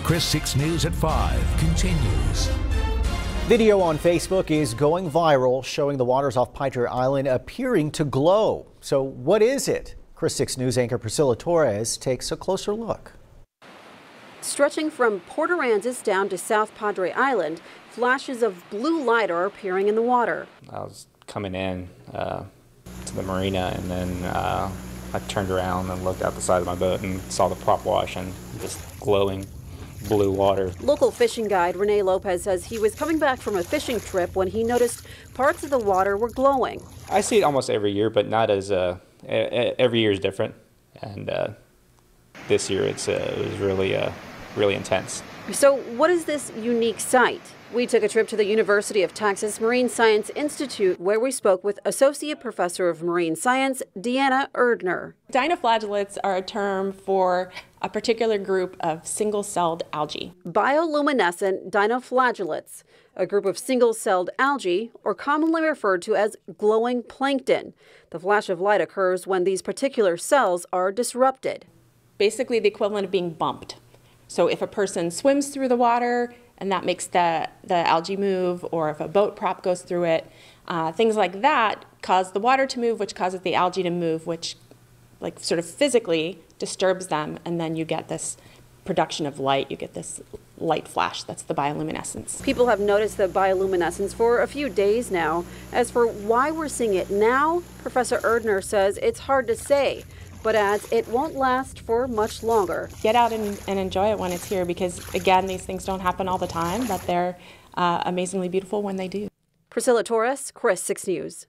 Chris 6 News at 5 continues. Video on Facebook is going viral, showing the waters off Padre Island appearing to glow. So what is it? Chris 6 News anchor Priscilla Torres takes a closer look. Stretching from Port Aransas down to South Padre Island, flashes of blue light are appearing in the water. I was coming in to the marina, and then I turned around and looked out the side of my boat and saw the prop wash and just glowing blue water. Local fishing guide Renee Lopez says he was coming back from a fishing trip when he noticed parts of the water were glowing. I see it almost every year, but not as every year is different, and this year it was really intense. So what is this unique sight? We took a trip to the University of Texas Marine Science Institute, where we spoke with Associate Professor of Marine Science, Deanna Erdner. Dinoflagellates are a term for a particular group of single-celled algae. Bioluminescent dinoflagellates, a group of single-celled algae, or commonly referred to as glowing plankton. The flash of light occurs when these particular cells are disrupted. Basically the equivalent of being bumped. So if a person swims through the water and that makes the algae move, or if a boat prop goes through it, things like that cause the water to move, which causes the algae to move, which like sort of physically disturbs them, and then you get this production of light, you get this light flash. That's the bioluminescence. People have noticed the bioluminescence for a few days now. As for why we're seeing it now, Professor Erdner says it's hard to say, but adds it won't last for much longer. Get out and enjoy it when it's here, because again, these things don't happen all the time, but they're amazingly beautiful when they do. Priscilla Torres, Chris 6 News.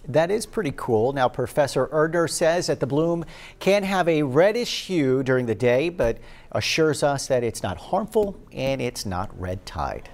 That is pretty cool. Now, Professor Erdner says that the bloom can have a reddish hue during the day, but assures us that it's not harmful and it's not red tide.